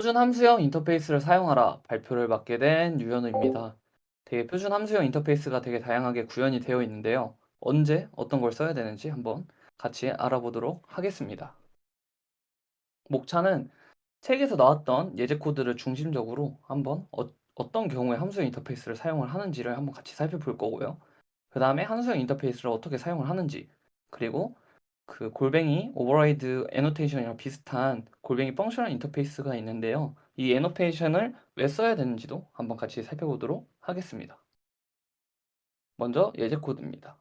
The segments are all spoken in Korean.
표준 함수형 인터페이스를 사용하라 발표를 맡게 된 유현우입니다. 되게 표준 함수형 인터페이스가 되게 다양하게 구현이 되어 있는데요. 언제 어떤 걸 써야 되는지 한번 같이 알아보도록 하겠습니다. 목차는 책에서 나왔던 예제 코드를 중심적으로 한번 어떤 경우에 함수형 인터페이스를 사용을 하는지를 한번 같이 살펴볼 거고요. 그 다음에 함수형 인터페이스를 어떻게 사용을 하는지, 그리고 그 골뱅이 오버라이드 애노테이션이랑 비슷한 골뱅이 펑셔널 인터페이스가 있는데요. 이 애노테이션을 왜 써야 되는지도 한번 같이 살펴보도록 하겠습니다. 먼저 예제 코드입니다.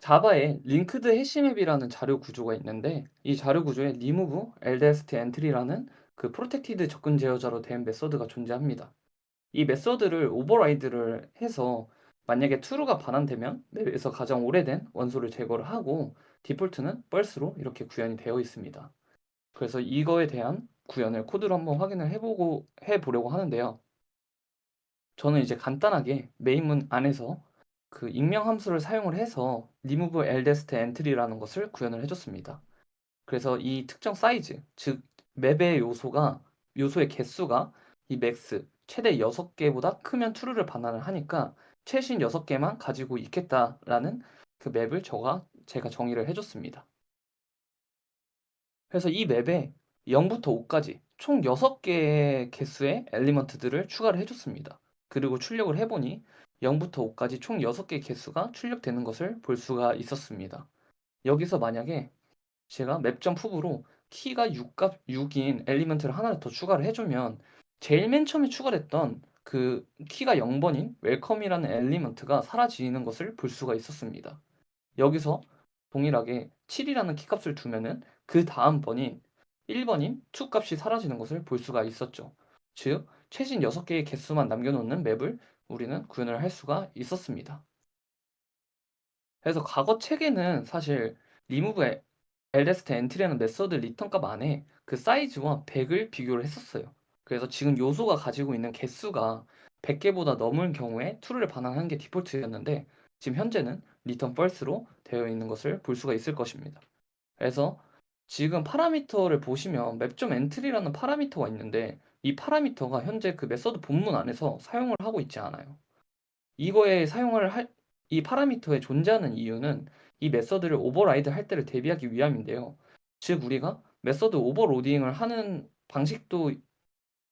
자바에 linked 해시맵이라는 자료 구조가 있는데, 이 자료 구조에 remove ldst entry라는 그 프로텍티드 접근 제어자로 된 메서드가 존재합니다. 이 메서드를 오버라이드를 해서 만약에 true가 반환되면 맵에서 가장 오래된 원소를 제거를 하고, 디폴트는 false로 이렇게 구현이 되어 있습니다. 그래서 이거에 대한 구현을 코드로 한번 확인을 해보려고 하는데요. 저는 이제 간단하게 메인문 안에서 그 익명 함수를 사용을 해서 remove eldest entry라는 것을 구현을 해줬습니다. 그래서 이 특정 사이즈, 즉 맵의 요소의 개수가 이 max 최대 6개보다 크면 true를 반환을 하니까 최신 6개만 가지고 있겠다라는 그 맵을 제가 정의를 해줬습니다. 그래서 이 맵에 0부터 5까지 총 6개의 개수의 엘리먼트들을 추가를 해줬습니다. 그리고 출력을 해보니 0부터 5까지 총 6개의 개수가 출력되는 것을 볼 수가 있었습니다. 여기서 만약에 제가 맵.푸브로 키가 6인 엘리먼트를 하나를 더 추가를 해주면 제일 맨 처음에 추가됐던 그 키가 0번인 웰컴이라는 엘리먼트가 사라지는 것을 볼 수가 있었습니다. 여기서 동일하게 7이라는 키값을 두면은 그 다음 번인 1번인 2 값이 사라지는 것을 볼 수가 있었죠. 즉, 최신 6개의 개수만 남겨놓는 맵을 우리는 구현을 할 수가 있었습니다. 그래서 과거 책에는 사실 remove ls entry라는 메서드 리턴 값 안에 그 사이즈와 100을 비교를 했었어요. 그래서 지금 요소가 가지고 있는 개수가 100개보다 넘을 경우에 true를 반환하는 게 디폴트였는데, 지금 현재는 return false로 되어 있는 것을 볼 수가 있을 것입니다. 그래서 지금 파라미터를 보시면 map.entry라는 파라미터가 있는데, 이 파라미터가 현재 그 메서드 본문 안에서 사용을 하고 있지 않아요. 이거에 사용을 할, 이 파라미터에 존재하는 이유는 이 메서드를 오버라이드 할 때를 대비하기 위함인데요. 즉, 우리가 메서드 오버로딩을 하는 방식도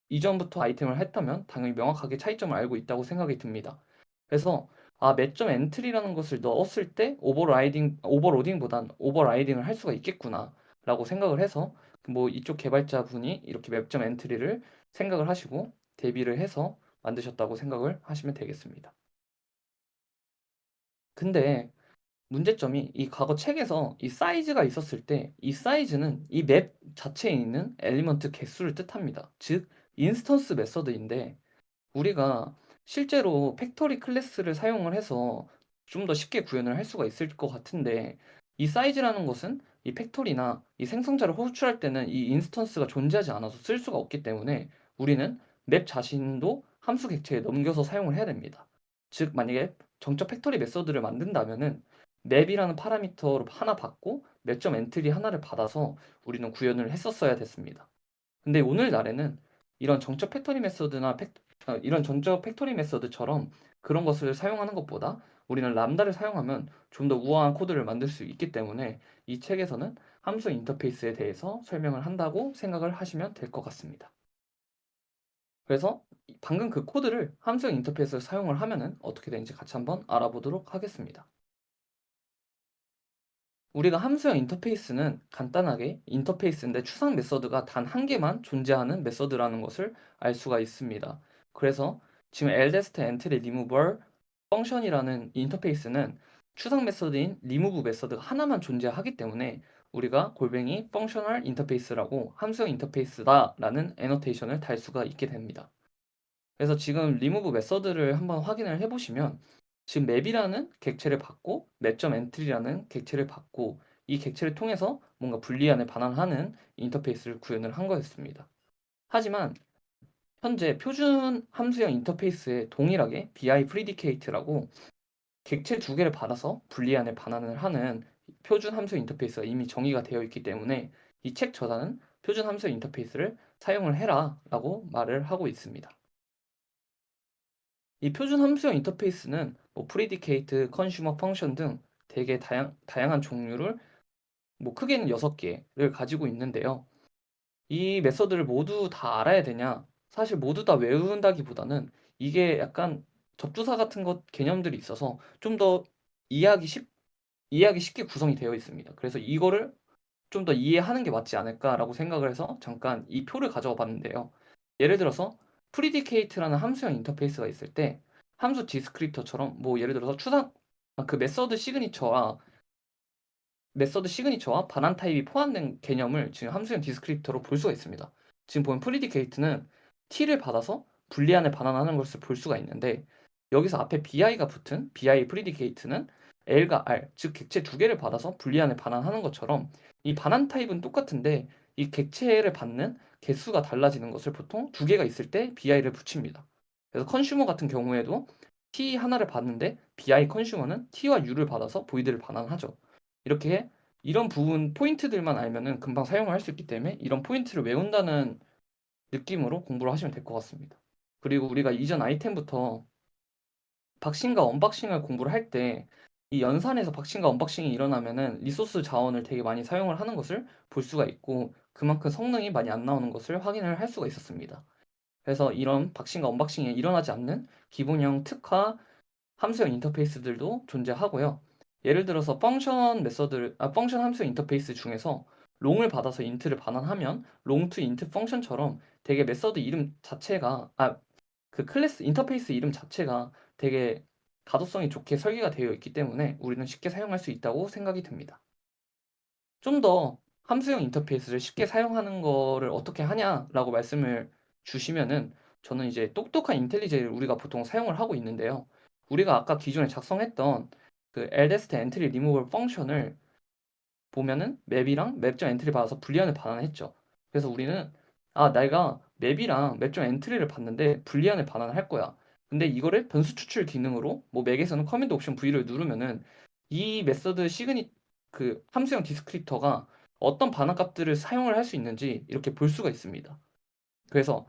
이전부터 아이템을 했다면 당연히 명확하게 차이점을 알고 있다고 생각이 듭니다. 그래서 매점 엔트리라는 것을 넣었을 때 오버로딩보단 오버라이딩을 할 수가 있겠구나 라고 생각을 해서 뭐 이쪽 개발자분이 이렇게 맵점 엔트리를 생각을 하시고 대비를 해서 만드셨다고 생각을 하시면 되겠습니다. 근데 문제점이 이 과거 책에서 이 사이즈가 있었을 때 이 사이즈는 이 맵 자체에 있는 엘리먼트 개수를 뜻합니다. 즉 인스턴스 메서드인데, 우리가 실제로 팩토리 클래스를 사용을 해서 좀 더 쉽게 구현을 할 수가 있을 것 같은데, 이 사이즈라는 것은 이 팩토리나 이 생성자를 호출할 때는 이 인스턴스가 존재하지 않아서 쓸 수가 없기 때문에 우리는 맵 자신도 함수 객체에 넘겨서 사용을 해야 됩니다. 즉, 만약에 정적 팩토리 메서드를 만든다면은 맵이라는 파라미터로 하나 받고 맵점 엔트리 하나를 받아서 우리는 구현을 했었어야 됐습니다. 근데 오늘날에는 이런 정적 팩토리 메서드나 이런 전적 팩토리 메서드처럼 그런 것을 사용하는 것보다 우리는 람다를 사용하면 좀 더 우아한 코드를 만들 수 있기 때문에 이 책에서는 함수 인터페이스에 대해서 설명을 한다고 생각을 하시면 될 것 같습니다. 그래서 방금 그 코드를 함수 인터페이스를 사용을 하면은 어떻게 되는지 같이 한번 알아보도록 하겠습니다. 우리가 함수형 인터페이스는 간단하게 인터페이스인데 추상 메서드가 단 한 개만 존재하는 메서드라는 것을 알 수가 있습니다. 그래서 지금 ldest entry remover 펑션이라는 인터페이스는 추상 메서드인 remove 메서드가 하나만 존재하기 때문에 우리가 골뱅이 functional 인터페이스라고 함수형 인터페이스다라는 애노테이션을 달 수가 있게 됩니다. 그래서 지금 remove 메서드를 한번 확인을 해보시면 지금 맵이라는 객체를 받고 맵.entry라는 객체를 받고 이 객체를 통해서 뭔가 불리안을 반환하는 인터페이스를 구현을 한 거였습니다. 하지만 현재 표준 함수형 인터페이스에 동일하게 bi predicate라고 객체 두 개를 받아서 불리안을 반환을 하는 표준 함수 인터페이스가 이미 정의가 되어 있기 때문에 이 책 저자는 표준 함수 인터페이스를 사용을 해라라고 말을 하고 있습니다. 이 표준 함수형 인터페이스는 뭐 프리디케이트, 컨슈머 펑션 등 되게 다양한 종류를 뭐 크게는 6개를 가지고 있는데요. 이 메서드를 모두 다 알아야 되냐? 사실 모두 다 외운다기보다는 이게 약간 접두사 같은 것 개념들이 있어서 좀 더 이해하기 쉽 이해하기 쉽게 구성이 되어 있습니다. 그래서 이거를 좀 더 이해하는 게 맞지 않을까라고 생각을 해서 잠깐 이 표를 가져와 봤는데요. 예를 들어서 프리디케이트라는 함수형 인터페이스가 있을 때 함수 디스크립터처럼 뭐 예를 들어서 그 메서드 시그니처와 반환 타입이 포함된 개념을 지금 함수형 디스크립터로 볼 수가 있습니다. 지금 보면 프리디케이트는 t를 받아서 불리안을 반환하는 것을 볼 수가 있는데 여기서 앞에 bi가 붙은 bi 프리디케이트는 l과 r, 즉 객체 두 개를 받아서 불리안을 반환하는 것처럼 이 반환 타입은 똑같은데 이 객체를 받는 개수가 달라지는 것을 보통 두 개가 있을 때 bi를 붙입니다. 그래서 컨슈머 같은 경우에도 t 하나를 받는데 bi 컨슈머는 t와 u를 받아서 보이드를 반환하죠. 이렇게 이런 부분 포인트들만 알면은 금방 사용을 할 수 있기 때문에 이런 포인트를 외운다는 느낌으로 공부를 하시면 될 것 같습니다. 그리고 우리가 이전 아이템부터 박싱과 언박싱을 공부를 할 때 이 연산에서 박싱과 언박싱이 일어나면은 리소스 자원을 되게 많이 사용을 하는 것을 볼 수가 있고 그만큼 성능이 많이 안 나오는 것을 확인을 할 수가 있었습니다. 그래서 이런 박싱과 언박싱이 일어나지 않는 기본형 특화 함수형 인터페이스들도 존재하고요. 예를 들어서 펑션 함수 인터페이스 중에서 롱을 받아서 인트를 반환하면 롱 투 인트 펑션처럼 되게 메서드 이름 자체가 그 클래스 인터페이스 이름 자체가 되게 가독성이 좋게 설계가 되어 있기 때문에 우리는 쉽게 사용할 수 있다고 생각이 듭니다. 좀 더 함수형 인터페이스를 쉽게 사용하는 거를 어떻게 하냐라고 말씀을 주시면은 저는 이제 똑똑한 인텔리제이를 우리가 보통 사용을 하고 있는데요. 우리가 아까 기존에 작성했던 그 ldest entry removal 펑션을 보면은 맵이랑 맵점 엔트리 받아서 불리안을 반환했죠. 그래서 우리는 내가 맵이랑 맵점 엔트리를 받는데 불리안을 반환을 할 거야. 근데 이거를 변수 추출 기능으로 뭐 맥에서는 커맨드 옵션 V를 누르면은 이 메서드 그 함수형 디스크립터가 어떤 반환 값들을 사용을 할 수 있는지 이렇게 볼 수가 있습니다. 그래서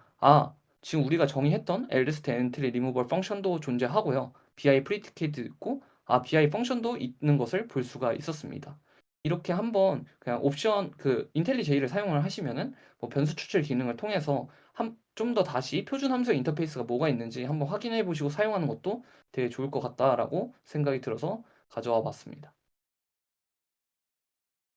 지금 우리가 정의했던 ldest entry removal 펑션도 존재하고요. bi 프리디케이트 있고 bi 펑션도 있는 것을 볼 수가 있었습니다. 이렇게 한번 그냥 옵션 그 인텔리제이를 사용을 하시면은 뭐 변수 추출 기능을 통해서 좀 더 다시 표준 함수 인터페이스가 뭐가 있는지 한번 확인해 보시고 사용하는 것도 되게 좋을 것 같다라고 생각이 들어서 가져와 봤습니다.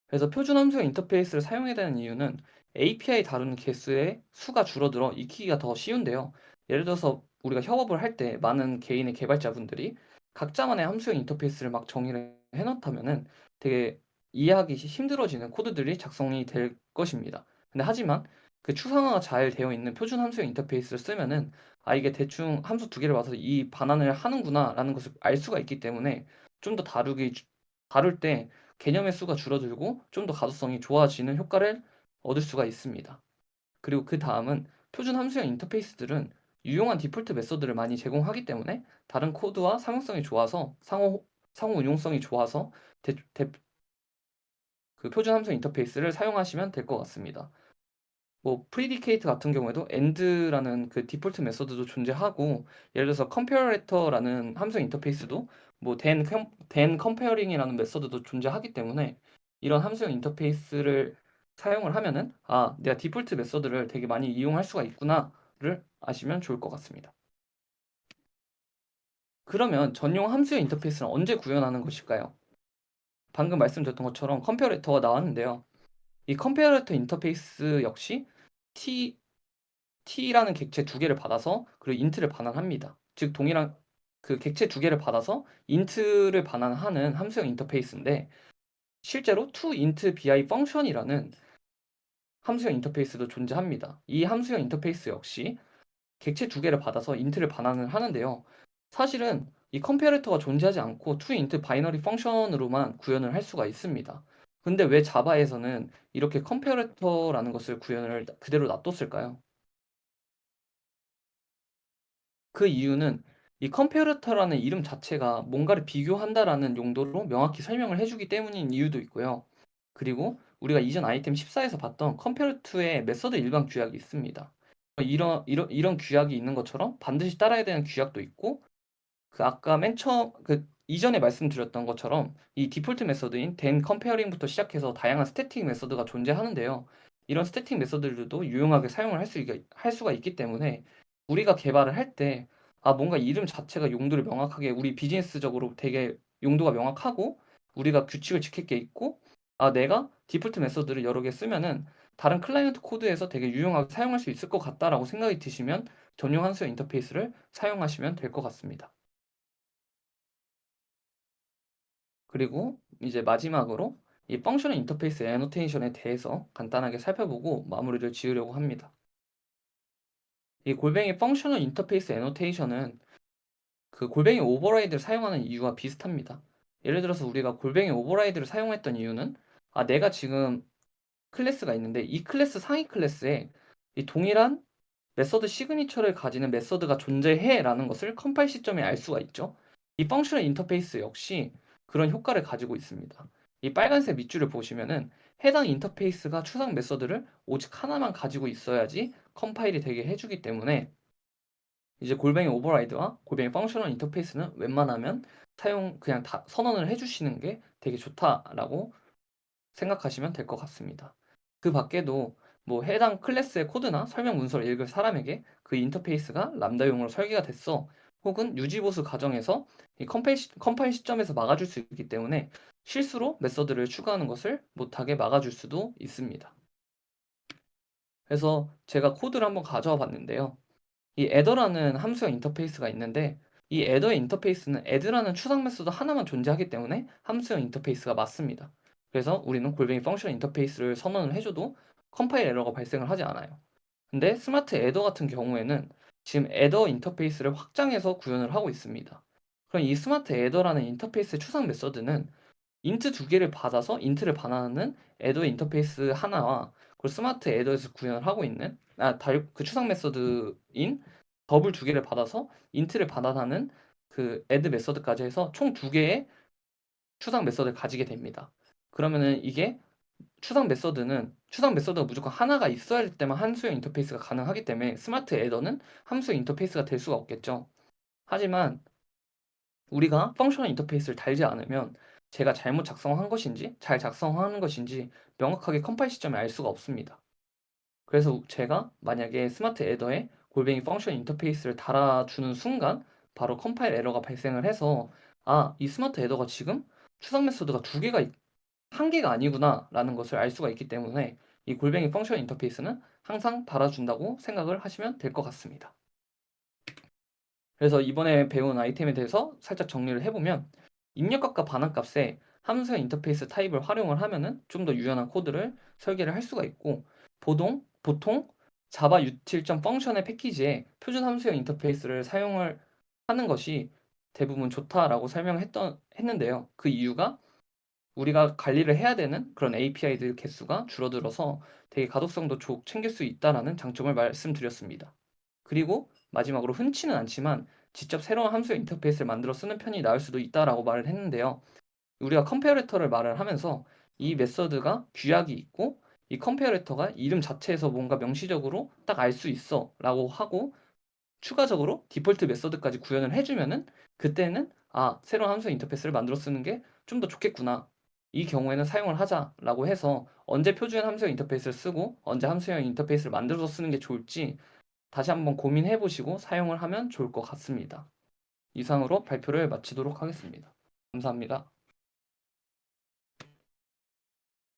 그래서 표준 함수 인터페이스를 사용해야 되는 이유는 API 다루는 개수의 수가 줄어들어 익히기가 더 쉬운데요. 예를 들어서 우리가 협업을 할 때 많은 개인의 개발자분들이 각자만의 함수형 인터페이스를 막 정의를 해놓다면은 되게 이해하기 힘들어지는 코드들이 작성이 될 것입니다. 근데 하지만 그 추상화가 잘 되어 있는 표준 함수형 인터페이스를 쓰면은 이게 대충 함수 두 개를 봐서 이 반환을 하는구나라는 것을 알 수가 있기 때문에 좀 더 다룰 때 개념의 수가 줄어들고 좀 더 가독성이 좋아지는 효과를 얻을 수가 있습니다. 그리고 그 다음은 표준 함수형 인터페이스들은 유용한 디폴트 메서드를 많이 제공하기 때문에 다른 코드와 상용성이 좋아서 상호 운용성이 좋아서 그 표준 함수형 인터페이스를 사용하시면 될 것 같습니다. 뭐 프리디케이트 같은 경우에도 end라는 그 디폴트 메서드도 존재하고 예를 들어서 컴페어레터라는 함수 인터페이스도 뭐 then comparing이라는 메서드도 존재하기 때문에 이런 함수형 인터페이스를 사용을 하면은 내가 디폴트 메서드를 되게 많이 이용할 수가 있구나를 아시면 좋을 것 같습니다. 그러면 전용 함수형 인터페이스는 언제 구현하는 것일까요? 방금 말씀드렸던 것처럼 컴페어레터가 나왔는데요. 이 컴페어레터 인터페이스 역시 T t라는 객체 두 개를 받아서 그리고 int를 반환합니다. 즉 동일한 그 객체 두 개를 받아서 int를 반환하는 함수형 인터페이스인데 실제로 toInt bi function이라는 함수형 인터페이스도 존재합니다. 이 함수형 인터페이스 역시 객체 두 개를 받아서 int를 반환을 하는데요. 사실은 이 컴페어레터가 존재하지 않고 toInt 바이너리 펑션으로만 구현을 할 수가 있습니다. 근데 왜 자바에서는 이렇게 컴페어레터라는 것을 구현을 그대로 놔뒀을까요? 그 이유는 이 컴페어터라는 이름 자체가 뭔가를 비교한다라는 용도로 명확히 설명을 해주기 때문인 이유도 있고요. 그리고 우리가 이전 아이템 14에서 봤던 compare to의 메서드 일반 규약이 있습니다. 이런 규약이 있는 것처럼 반드시 따라야 되는 규약도 있고, 그 아까 맨 처음 그 이전에 말씀드렸던 것처럼 이 디폴트 메서드인 then comparing부터 시작해서 다양한 스태틱 메서드가 존재하는데요. 이런 스태틱 메서드들도 유용하게 사용을 할 수가 있기 때문에 우리가 개발을 할 때 뭔가 이름 자체가 용도를 명확하게 우리 비즈니스적으로 되게 용도가 명확하고 우리가 규칙을 지킬 게 있고, 내가 디폴트 메서드를 여러 개 쓰면은 다른 클라이언트 코드에서 되게 유용하게 사용할 수 있을 것 같다라고 생각이 드시면 전용 한수의 인터페이스를 사용하시면 될 것 같습니다. 그리고 이제 마지막으로 이 펑셔널 인터페이스 애노테이션에 대해서 간단하게 살펴보고 마무리를 지으려고 합니다. 이 골뱅이 펑셔널 인터페이스 애노테이션은 그 골뱅이 오버라이드를 사용하는 이유와 비슷합니다. 예를 들어서 우리가 골뱅이 오버라이드를 사용했던 이유는 내가 지금 클래스가 있는데 이 클래스 상위 클래스에 이 동일한 메서드 시그니처를 가지는 메서드가 존재해라는 것을 컴파일 시점에 알 수가 있죠. 이 펑셔널 인터페이스 역시 그런 효과를 가지고 있습니다. 이 빨간색 밑줄을 보시면은 해당 인터페이스가 추상 메서드를 오직 하나만 가지고 있어야지 컴파일이 되게 해주기 때문에 이제 골뱅이 오버라이드와 골뱅이 펑셔널 인터페이스는 웬만하면 그냥 다 선언을 해주시는 게 되게 좋다라고 생각하시면 될 것 같습니다. 그 밖에도 뭐 해당 클래스의 코드나 설명 문서를 읽을 사람에게 그 인터페이스가 람다용으로 설계가 됐어, 혹은 유지보수 과정에서 이 컴파일 시점에서 막아줄 수 있기 때문에 실수로 메서드를 추가하는 것을 못하게 막아줄 수도 있습니다. 그래서 제가 코드를 한번 가져와 봤는데요. 이 adder라는 함수형 인터페이스가 있는데 이 adder의 인터페이스는 add라는 추상 메소드 하나만 존재하기 때문에 함수형 인터페이스가 맞습니다. 그래서 우리는 골뱅이 펑션 인터페이스를 선언을 해줘도 컴파일 에러가 발생을 하지 않아요. 근데 스마트 adder 같은 경우에는 지금 adder 인터페이스를 확장해서 구현을 하고 있습니다. 그럼 이 스마트 adder라는 인터페이스의 추상 메소드는 인트 두 개를 받아서 인트를 반환하는 애더 인터페이스 하나와 그리고 스마트 애더에서 구현을 하고 있는 그 추상 메서드인 더블 두 개를 받아서 인트를 반환하는 그 애드 메서드까지 해서 총 두 개의 추상 메서드를 가지게 됩니다. 그러면은 이게 추상 메서드가 무조건 하나가 있어야 할 때만 함수형 인터페이스가 가능하기 때문에 스마트 애더는 함수형 인터페이스가 될 수가 없겠죠. 하지만 우리가 펑셔널 인터페이스를 달지 않으면 제가 잘못 작성한 것인지 잘 작성하는 것인지 명확하게 컴파일 시점에 알 수가 없습니다. 그래서 제가 만약에 스마트 에더에 골뱅이 펑션 인터페이스를 달아주는 순간 바로 컴파일 에러가 발생을 해서 이 스마트 에더가 지금 추상 메소드가 두 개가 한 개가 아니구나 라는 것을 알 수가 있기 때문에 이 골뱅이 펑션 인터페이스는 항상 달아준다고 생각을 하시면 될 것 같습니다. 그래서 이번에 배운 아이템에 대해서 살짝 정리를 해보면 입력값과 반환값에 함수의 인터페이스 타입을 활용을 하면은 좀 더 유연한 코드를 설계를 할 수가 있고, 보통 자바 유틸 펑션의 패키지에 표준 함수형 인터페이스를 사용을 하는 것이 대부분 좋다라고 했는데요. 그 이유가 우리가 관리를 해야 되는 그런 API들 개수가 줄어들어서 되게 가독성도 챙길 수 있다라는 장점을 말씀드렸습니다. 그리고 마지막으로 흔치는 않지만 직접 새로운 함수의 인터페이스를 만들어 쓰는 편이 나을 수도 있다라고 말을 했는데요. 우리가 컴페어레터를 말을 하면서 이 메서드가 규약이 있고 이 컴페어레터가 이름 자체에서 뭔가 명시적으로 딱 알 수 있어 라고 하고 추가적으로 디폴트 메서드까지 구현을 해주면은 그때는 새로운 함수 인터페이스를 만들어 쓰는 게 좀 더 좋겠구나, 이 경우에는 사용을 하자라고 해서 언제 표준 함수형 인터페이스를 쓰고 언제 함수형 인터페이스를 만들어서 쓰는 게 좋을지 다시 한번 고민해 보시고 사용을 하면 좋을 것 같습니다. 이상으로 발표를 마치도록 하겠습니다. 감사합니다.